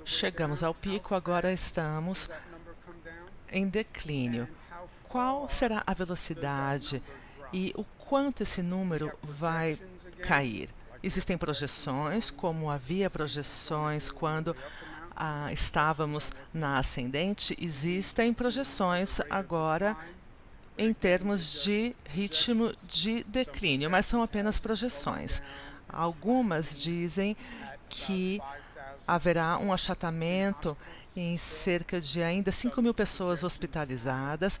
Chegamos ao pico, agora estamos em declínio. Qual será a velocidade e o quanto esse número vai cair? Existem projeções, como havia projeções quando estávamos na ascendente, existem projeções agora em termos de ritmo de declínio, mas são apenas projeções. Algumas dizem que haverá um achatamento em cerca de ainda 5.000 pessoas hospitalizadas.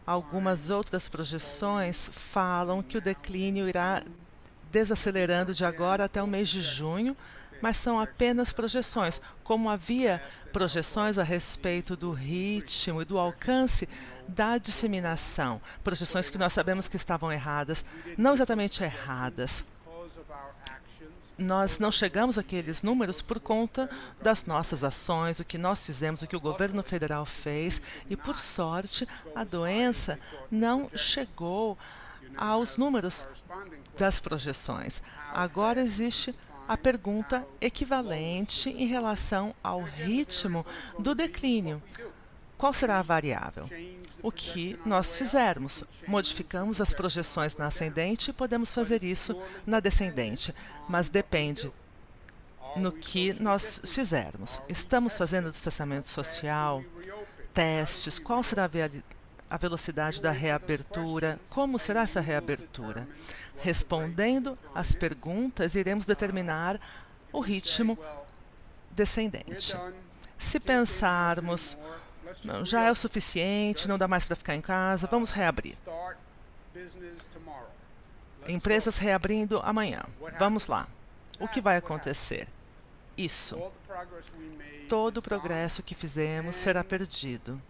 Algumas outras projeções falam que o declínio irá desacelerando de agora até o mês de junho, mas são apenas projeções. Como havia projeções a respeito do ritmo e do alcance da disseminação, projeções que nós sabemos que estavam erradas, não exatamente erradas. Nós não chegamos àqueles números por conta das nossas ações, o que nós fizemos, o que o governo federal fez, e, por sorte, a doença não chegou aos números das projeções. Agora existe a pergunta equivalente em relação ao ritmo do declínio. Qual será a variável? O que nós fizermos? Modificamos as projeções na ascendente e podemos fazer isso na descendente, mas depende no que nós fizermos. Estamos fazendo distanciamento social, testes, qual será a velocidade da reabertura, como será essa reabertura? Respondendo às perguntas, iremos determinar o ritmo descendente. Se pensarmos, não, já é o suficiente, não dá mais para ficar em casa, vamos reabrir. Empresas reabrindo amanhã. Vamos lá. O que vai acontecer? Isso. Todo o progresso que fizemos será perdido.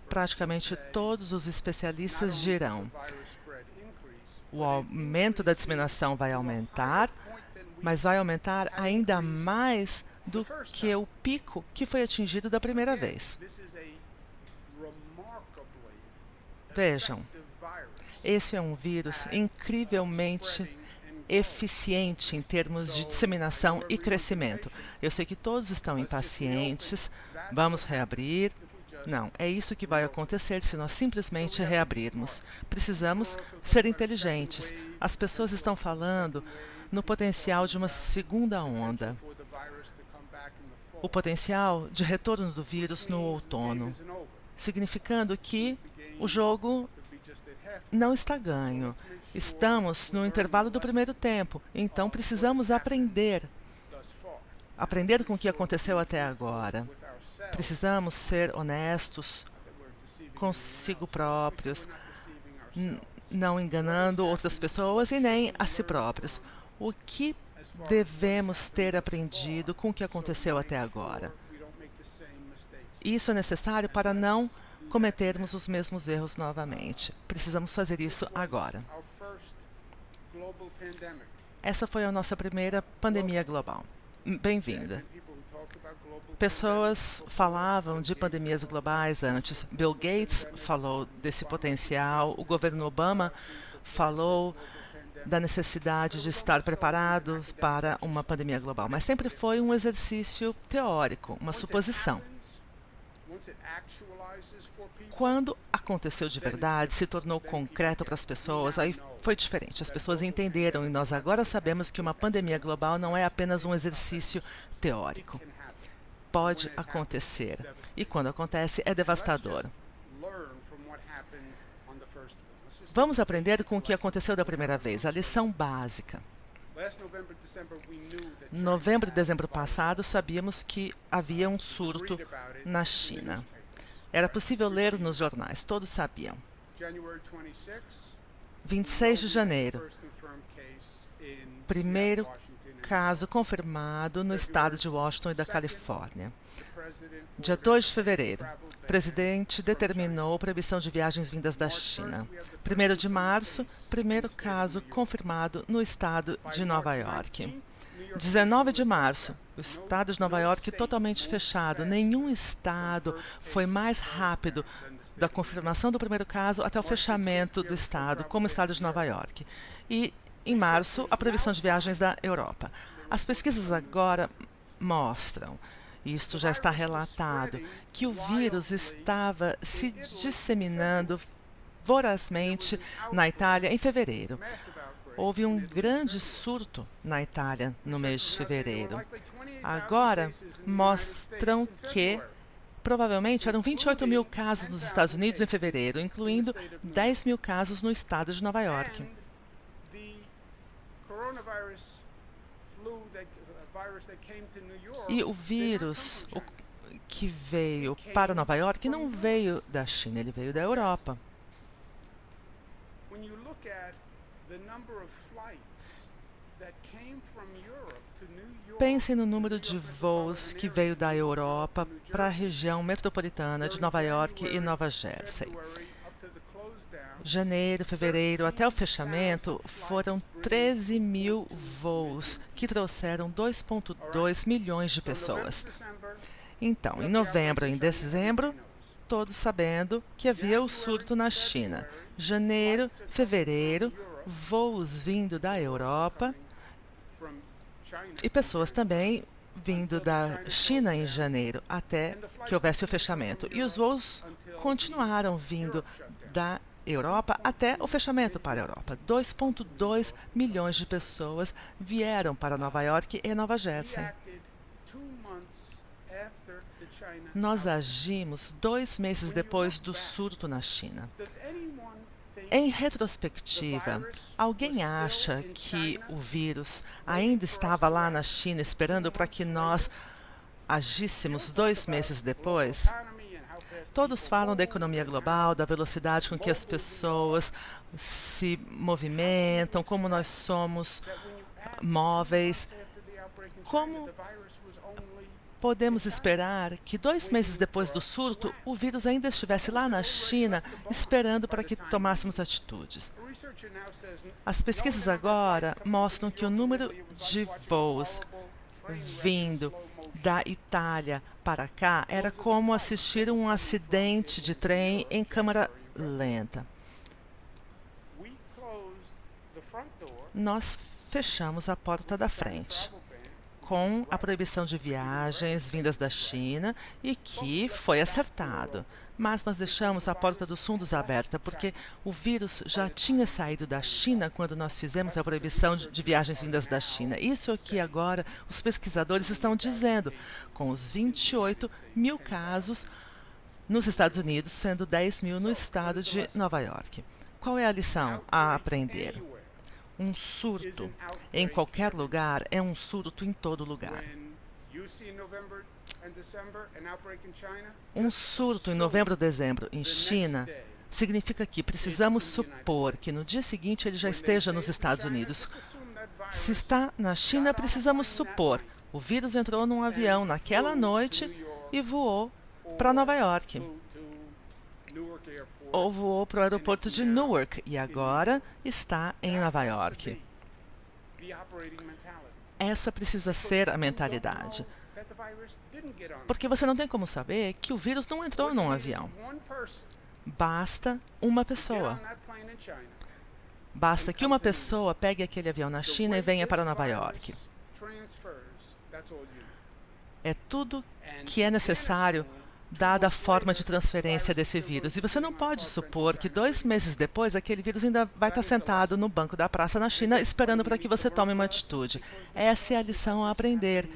Praticamente todos os especialistas dirão: o aumento da disseminação vai aumentar, mas vai aumentar ainda mais do que o pico que foi atingido da primeira vez. Vejam, esse é um vírus incrivelmente eficiente em termos de disseminação e crescimento. Eu sei que todos estão impacientes. Vamos reabrir. Não, é isso que vai acontecer se nós simplesmente reabrirmos. Precisamos ser inteligentes. As pessoas estão falando no potencial de uma segunda onda. O potencial de retorno do vírus no outono, significando que o jogo não está ganho. Estamos no intervalo do primeiro tempo, então precisamos aprender com o que aconteceu até agora. Precisamos ser honestos consigo próprios, não enganando outras pessoas e nem a si próprios. O que devemos ter aprendido com o que aconteceu até agora? Isso é necessário para não cometermos os mesmos erros novamente. Precisamos fazer isso agora. Essa foi a nossa primeira pandemia global. Bem-vinda. Pessoas falavam de pandemias globais antes. Bill Gates falou desse potencial, o governo Obama falou da necessidade de estar preparados para uma pandemia global, mas sempre foi um exercício teórico, uma suposição. Quando aconteceu de verdade, se tornou concreto para as pessoas, aí foi diferente. As pessoas entenderam e nós agora sabemos que uma pandemia global não é apenas um exercício teórico. Pode acontecer. E quando acontece, é devastador. Vamos aprender com o que aconteceu da primeira vez, a lição básica. Novembro e dezembro passado, sabíamos que havia um surto na China. Era possível ler nos jornais, todos sabiam. 26 de janeiro, primeiro caso confirmado no estado de Washington e da Califórnia. Dia 2 de fevereiro, o presidente determinou proibição de viagens vindas da China. 1º de março, primeiro caso confirmado no estado de Nova York. 19 de março, o estado de Nova York totalmente fechado. Nenhum estado foi mais rápido da confirmação do primeiro caso até o fechamento do estado, como o estado de Nova York. E em março, a proibição de viagens da Europa. As pesquisas agora mostram, e isto já está relatado, que o vírus estava se disseminando vorazmente na Itália em fevereiro. Houve um grande surto na Itália no mês de fevereiro. Agora mostram que provavelmente eram 28 mil casos nos Estados Unidos em fevereiro, incluindo 10 mil casos no estado de Nova York. E o vírus que veio para Nova York não veio da China, ele veio da Europa. Pensem no número de voos que veio da Europa para a região metropolitana de Nova York e Nova Jersey. Janeiro, fevereiro, até o fechamento, foram 13 mil voos que trouxeram 2,2 milhões de pessoas. Então, em novembro e em dezembro, todos sabendo que havia o surto na China. Janeiro, fevereiro, voos vindo da Europa e pessoas também vindo da China em janeiro, até que houvesse o fechamento. E os voos continuaram vindo da Europa até o fechamento para a Europa. 2,2 milhões de pessoas vieram para Nova York e Nova Jersey. Nós agimos 2 meses depois do surto na China. Em retrospectiva, alguém acha que o vírus ainda estava lá na China esperando para que nós agíssemos 2 meses depois? Todos falam da economia global, da velocidade com que as pessoas se movimentam, como nós somos móveis. Como podemos esperar que 2 meses depois do surto, o vírus ainda estivesse lá na China, esperando para que tomássemos atitudes? As pesquisas agora mostram que o número de voos vindo da Itália para cá era como assistir um acidente de trem em câmara lenta. Nós fechamos a porta da frente com a proibição de viagens vindas da China e que foi acertado. Mas nós deixamos a porta dos fundos aberta porque o vírus já tinha saído da China quando nós fizemos a proibição de viagens vindas da China. Isso é o que agora os pesquisadores estão dizendo, com os 28 mil casos nos Estados Unidos, sendo 10 mil no estado de Nova York. Qual é a lição a aprender? Um surto em qualquer lugar é um surto em todo lugar. Um surto em novembro ou dezembro em China significa que precisamos supor que no dia seguinte ele já esteja nos Estados Unidos. Se está na China, precisamos supor. O vírus entrou num avião naquela noite e voou para Nova York. Ou voou para o aeroporto de Newark e agora está em Nova York. Essa precisa ser a mentalidade. Porque você não tem como saber que o vírus não entrou num avião. Basta uma pessoa. Basta que uma pessoa pegue aquele avião na China e venha para Nova York. É tudo que é necessário dada a forma de transferência desse vírus. E você não pode supor que 2 meses depois aquele vírus ainda vai estar sentado no banco da praça na China esperando para que você tome uma atitude. Essa é a lição a aprender.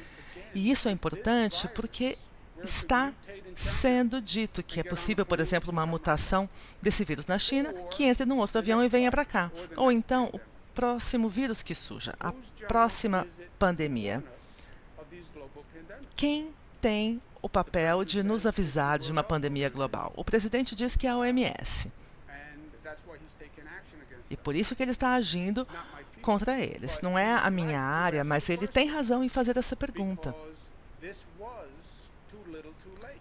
E isso é importante porque está sendo dito que é possível, por exemplo, uma mutação desse vírus na China que entre num outro avião e venha para cá. Ou então o próximo vírus que surja, a próxima pandemia. Quem tem o papel de nos avisar de uma pandemia global? O presidente diz que é a OMS. E por isso que ele está agindo contra eles. Não é a minha área, mas ele tem razão em fazer essa pergunta.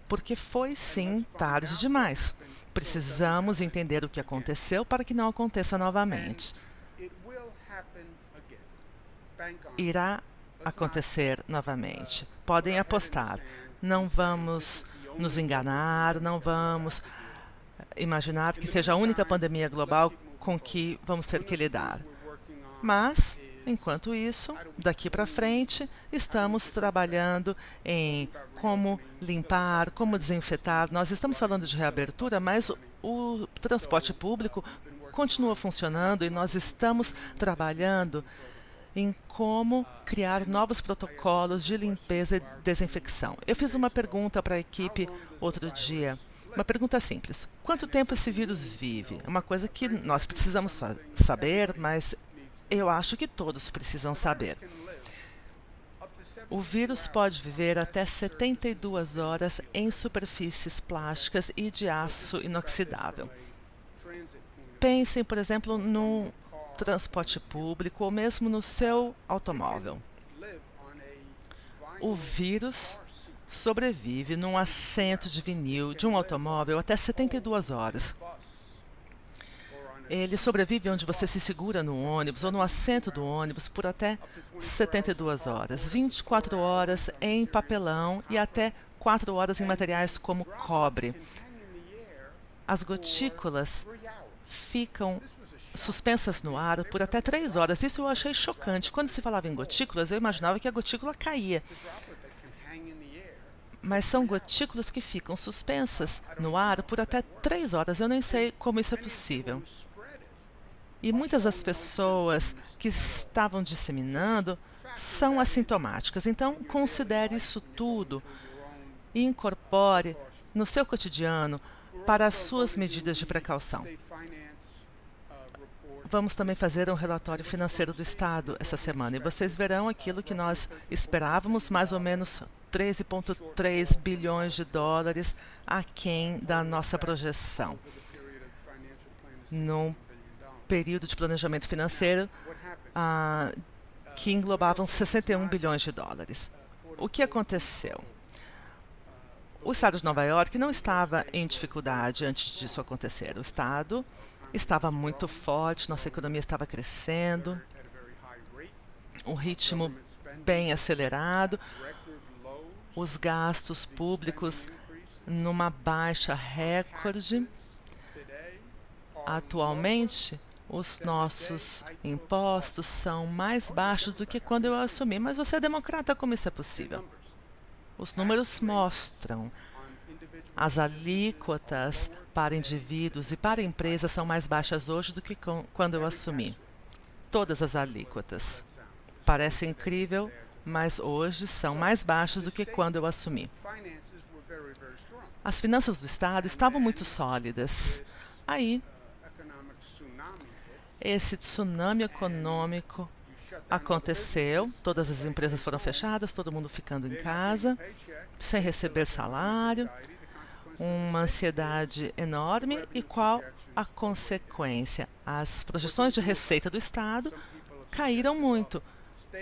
Porque foi, sim, tarde demais. Precisamos entender o que aconteceu para que não aconteça novamente. Irá acontecer novamente. Podem apostar. Não vamos nos enganar, não vamos imaginar que seja a única pandemia global com que vamos ter que lidar. Mas, enquanto isso, daqui para frente, estamos trabalhando em como limpar, como desinfetar. Nós estamos falando de reabertura, mas o transporte público continua funcionando e nós estamos trabalhando em como criar novos protocolos de limpeza e desinfecção. Eu fiz uma pergunta para a equipe outro dia. Uma pergunta simples. Quanto tempo esse vírus vive? É uma coisa que nós precisamos saber, mas eu acho que todos precisam saber. O vírus pode viver até 72 horas em superfícies plásticas e de aço inoxidável. Pensem, por exemplo, no transporte público ou mesmo no seu automóvel. O vírus sobrevive num assento de vinil de um automóvel até 72 horas. Ele sobrevive onde você se segura no ônibus ou no assento do ônibus por até 72 horas, 24 horas em papelão e até 4 horas em materiais como cobre. As gotículas ficam suspensas no ar por até 3 horas. Isso eu achei chocante. Quando se falava em gotículas, eu imaginava que a gotícula caía. Mas são gotículas que ficam suspensas no ar por até 3 horas. Eu nem sei como isso é possível. E muitas das pessoas que estavam disseminando são assintomáticas. Então, considere isso tudo e incorpore no seu cotidiano para as suas medidas de precaução. Vamos também fazer um relatório financeiro do Estado essa semana e vocês verão aquilo que nós esperávamos, mais ou menos 13,3 bilhões de dólares aquém da nossa projeção, num período de planejamento financeiro que englobavam 61 bilhões de dólares. O que aconteceu? O Estado de Nova York não estava em dificuldade antes disso acontecer. O Estado estava muito forte, nossa economia estava crescendo, um ritmo bem acelerado, os gastos públicos numa baixa recorde. Atualmente, os nossos impostos são mais baixos do que quando eu assumi. Mas você é democrata, como isso é possível? Os números mostram. As alíquotas para indivíduos e para empresas são mais baixas hoje do que quando eu assumi. Todas as alíquotas. Parece incrível, mas hoje são mais baixas do que quando eu assumi. As finanças do Estado estavam muito sólidas. Aí, esse tsunami econômico aconteceu, todas as empresas foram fechadas, todo mundo ficando em casa, sem receber salário, uma ansiedade enorme. E qual a consequência? As projeções de receita do Estado caíram muito.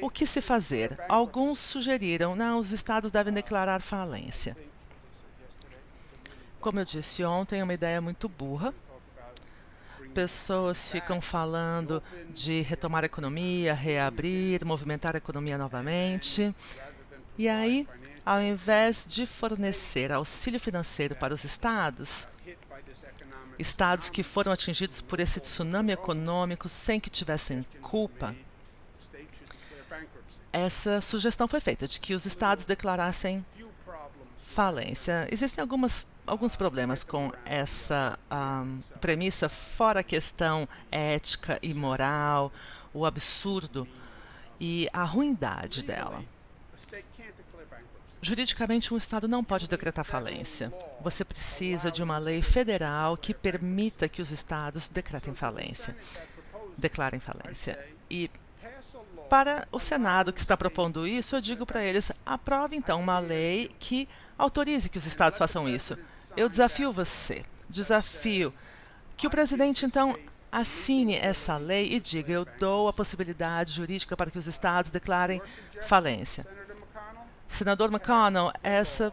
O que se fazer? Alguns sugeriram, não, os estados devem declarar falência. Como eu disse ontem, é uma ideia muito burra. Pessoas ficam falando de retomar a economia, reabrir, movimentar a economia novamente. E aí, ao invés de fornecer auxílio financeiro para os estados que foram atingidos por esse tsunami econômico sem que tivessem culpa, essa sugestão foi feita de que os estados declarassem falência. Existem alguns problemas com essa premissa, fora a questão ética e moral, o absurdo e a ruindade dela. Juridicamente, um Estado não pode decretar falência. Você precisa de uma lei federal que permita que os Estados declarem falência. E para o Senado que está propondo isso, eu digo para eles, aprove então uma lei que autorize que os Estados façam isso. Eu desafio você, desafio que o presidente então assine essa lei e diga, eu dou a possibilidade jurídica para que os Estados declarem falência. Senador McConnell, essa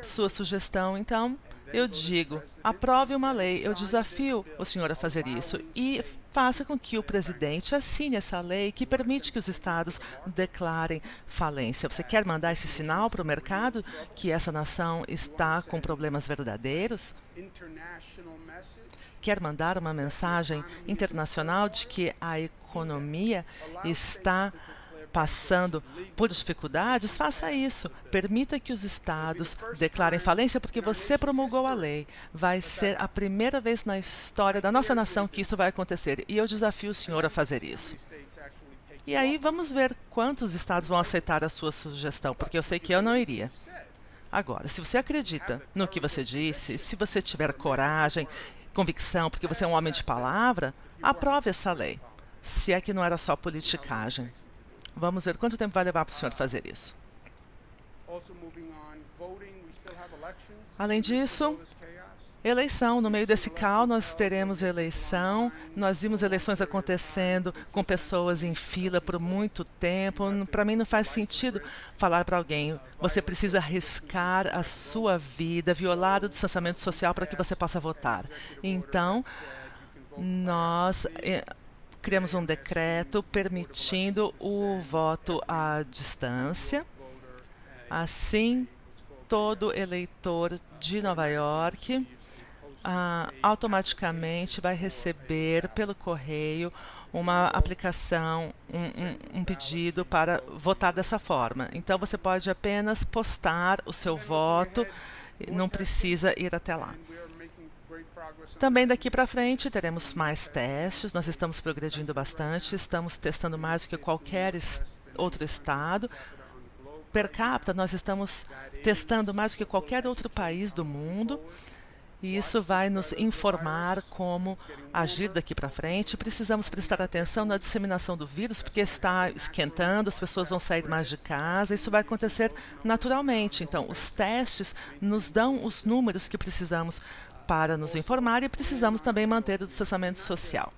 sua sugestão, então, eu digo, aprove uma lei, eu desafio o senhor a fazer isso e faça com que o presidente assine essa lei que permite que os estados declarem falência. Você quer mandar esse sinal para o mercado que essa nação está com problemas verdadeiros? Quer mandar uma mensagem internacional de que a economia está passando por dificuldades? Faça isso. Permita que os estados declarem falência porque você promulgou a lei. Vai ser a primeira vez na história da nossa nação que isso vai acontecer. E eu desafio o senhor a fazer isso. E aí vamos ver quantos estados vão aceitar a sua sugestão, porque eu sei que eu não iria. Agora, se você acredita no que você disse, se você tiver coragem, convicção, porque você é um homem de palavra, aprove essa lei. Se é que não era só politicagem. Vamos ver quanto tempo vai levar para o senhor fazer isso. Além disso, eleição. No meio desse caos, nós teremos eleição. Nós vimos eleições acontecendo com pessoas em fila por muito tempo. Para mim, não faz sentido falar para alguém: você precisa arriscar a sua vida, violar o distanciamento social para que você possa votar. Então, nós criamos um decreto permitindo o voto à distância. Assim, todo eleitor de Nova York automaticamente vai receber pelo correio uma aplicação, um pedido para votar dessa forma. Então, você pode apenas postar o seu voto, não precisa ir até lá. Também daqui para frente teremos mais testes, nós estamos progredindo bastante, estamos testando mais do que qualquer outro estado. Per capita, nós estamos testando mais do que qualquer outro país do mundo. E isso vai nos informar como agir daqui para frente. Precisamos prestar atenção na disseminação do vírus, porque está esquentando, as pessoas vão sair mais de casa. Isso vai acontecer naturalmente. Então, os testes nos dão os números que precisamos para nos informar e precisamos também manter o distanciamento social.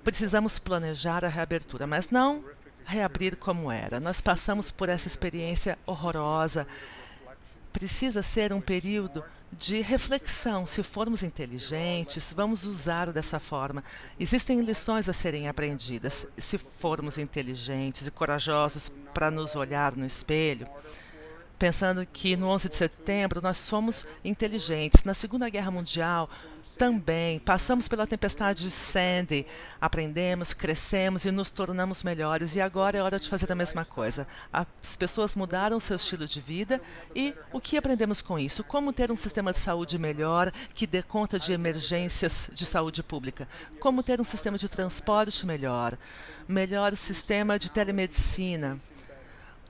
Precisamos planejar a reabertura, mas não reabrir como era. Nós passamos por essa experiência horrorosa. Precisa ser um período de reflexão. Se formos inteligentes, vamos usar dessa forma. Existem lições a serem aprendidas. Se formos inteligentes e corajosos para nos olhar no espelho, pensando que no 11 de setembro nós fomos inteligentes. Na Segunda Guerra Mundial também passamos pela tempestade de Sandy, aprendemos, crescemos e nos tornamos melhores. E agora é hora de fazer a mesma coisa. As pessoas mudaram seu estilo de vida e o que aprendemos com isso? Como ter um sistema de saúde melhor que dê conta de emergências de saúde pública? Como ter um sistema de transporte melhor? Melhor sistema de telemedicina?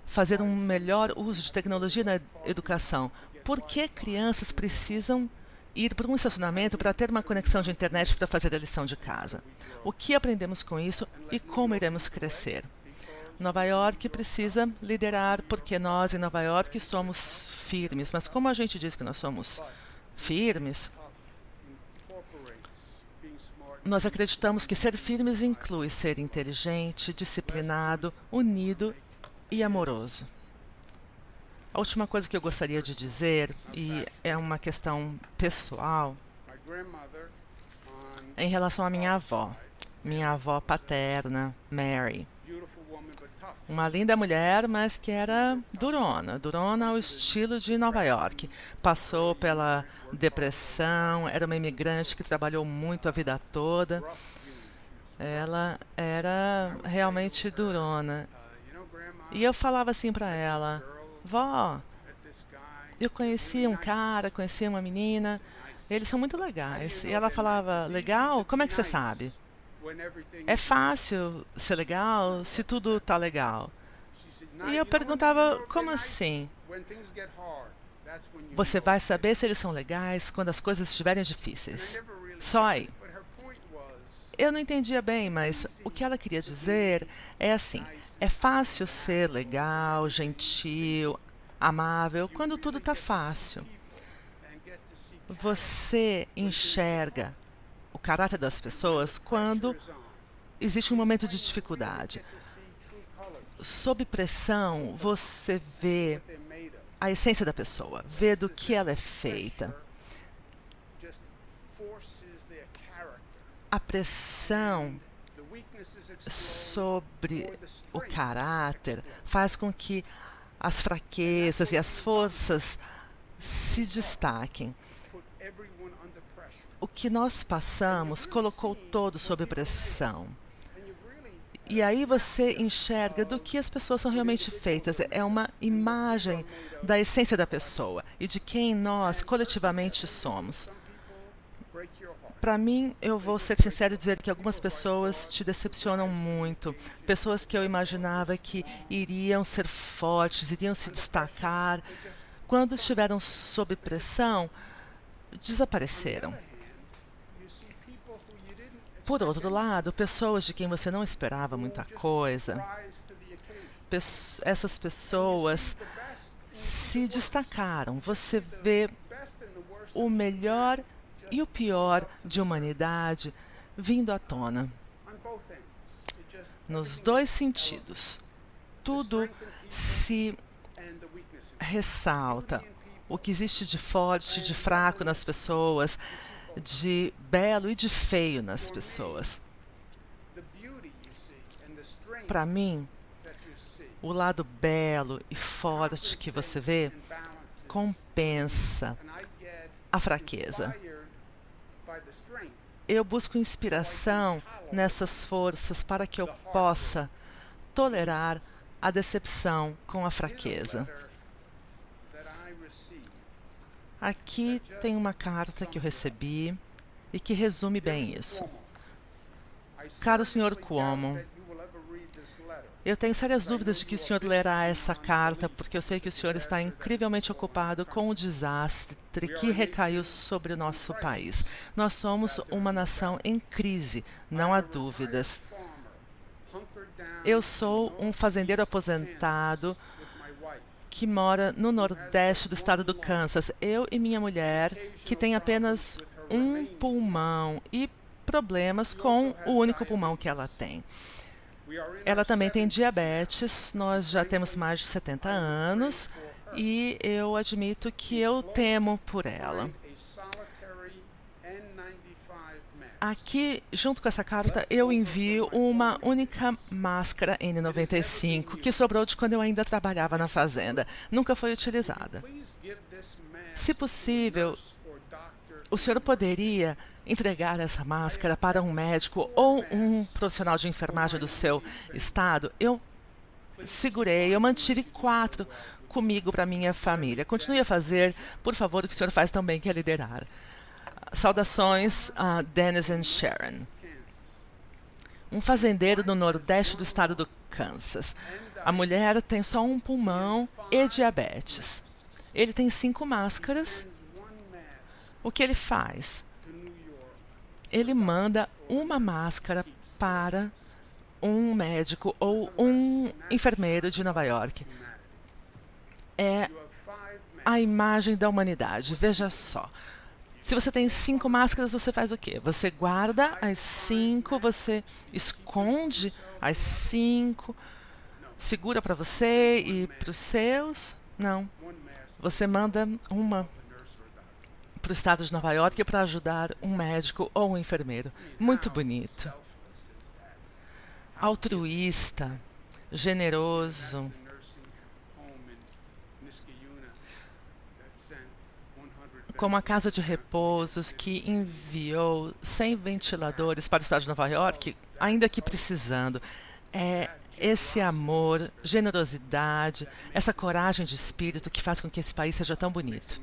Fazer um melhor uso de tecnologia na educação. Por que crianças precisam ir para um estacionamento para ter uma conexão de internet para fazer a lição de casa? O que aprendemos com isso e como iremos crescer? Nova York precisa liderar, porque nós em Nova York somos firmes. Mas como a gente diz que nós somos firmes, nós acreditamos que ser firmes inclui ser inteligente, disciplinado, unido e amoroso. A última coisa que eu gostaria de dizer, e é uma questão pessoal, é em relação à minha avó paterna, Mary. Uma linda mulher, mas que era durona ao estilo de Nova York. Passou pela depressão, era uma imigrante que trabalhou muito a vida toda. Ela era realmente durona. E eu falava assim para ela: vó, eu conheci um cara, conheci uma menina, eles são muito legais. E ela falava: legal? Como é que você sabe? É fácil ser legal se tudo tá legal. E eu perguntava: como assim? Você vai saber se eles são legais quando as coisas estiverem difíceis. Só aí. Eu não entendia bem, mas o que ela queria dizer é assim: é fácil ser legal, gentil, amável, quando tudo está fácil. Você enxerga o caráter das pessoas quando existe um momento de dificuldade. Sob pressão, você vê a essência da pessoa, vê do que ela é feita. A pressão sobre o caráter faz com que as fraquezas e as forças se destaquem. O que nós passamos colocou todos sob pressão. E aí você enxerga do que as pessoas são realmente feitas. É uma imagem da essência da pessoa e de quem nós coletivamente somos. Para mim, eu vou ser sincero e dizer que algumas pessoas te decepcionam muito. Pessoas que eu imaginava que iriam ser fortes, iriam se destacar, quando estiveram sob pressão, desapareceram. Por outro lado, pessoas de quem você não esperava muita coisa, essas pessoas se destacaram. Você vê o melhor e o pior de humanidade vindo à tona. Nos dois sentidos. Tudo se ressalta. O que existe de forte, de fraco nas pessoas, de belo e de feio nas pessoas. Para mim, o lado belo e forte que você vê compensa a fraqueza. Eu busco inspiração nessas forças para que eu possa tolerar a decepção com a fraqueza. Aqui tem uma carta que eu recebi e que resume bem isso. Caro Sr. Cuomo, eu tenho sérias dúvidas de que o senhor lerá essa carta, porque eu sei que o senhor está incrivelmente ocupado com o desastre que recaiu sobre o nosso país. Nós somos uma nação em crise, não há dúvidas. Eu sou um fazendeiro aposentado que mora no nordeste do estado do Kansas. Eu e minha mulher, que tem apenas um pulmão e problemas com o único pulmão que ela tem. Ela também tem diabetes, nós já temos mais de 70 anos e eu admito que eu temo por ela. Aqui, junto com essa carta, eu envio uma única máscara N95 que sobrou de quando eu ainda trabalhava na fazenda. Nunca foi utilizada. Se possível, o senhor poderia entregar essa máscara para um médico ou um profissional de enfermagem do seu estado? Eu segurei, eu mantive 4 comigo para minha família. Continue a fazer, por favor, o que o senhor faz tão bem, que é liderar. Saudações a Dennis e Sharon. Um fazendeiro no nordeste do estado do Kansas. A mulher tem só um pulmão e diabetes. Ele tem 5 máscaras. O que ele faz? Ele manda uma máscara para um médico ou um enfermeiro de Nova York. É a imagem da humanidade. Veja só. Se você tem 5 máscaras, você faz o quê? Você guarda as 5, você esconde as 5, segura para você e para os seus? Não. Você manda uma para o estado de Nova York para ajudar um médico ou um enfermeiro. Muito bonito. Altruísta, generoso. Como a casa de repousos que enviou 100 ventiladores para o estado de Nova York, ainda que precisando. É esse amor, generosidade, essa coragem de espírito que faz com que esse país seja tão bonito.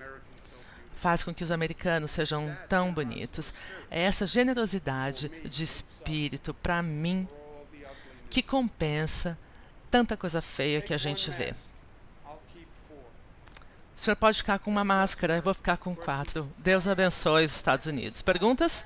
Faz com que os americanos sejam tão bonitos. É essa generosidade de espírito, para mim, que compensa tanta coisa feia que a gente vê. O senhor pode ficar com uma máscara, eu vou ficar com 4. Deus abençoe os Estados Unidos. Perguntas?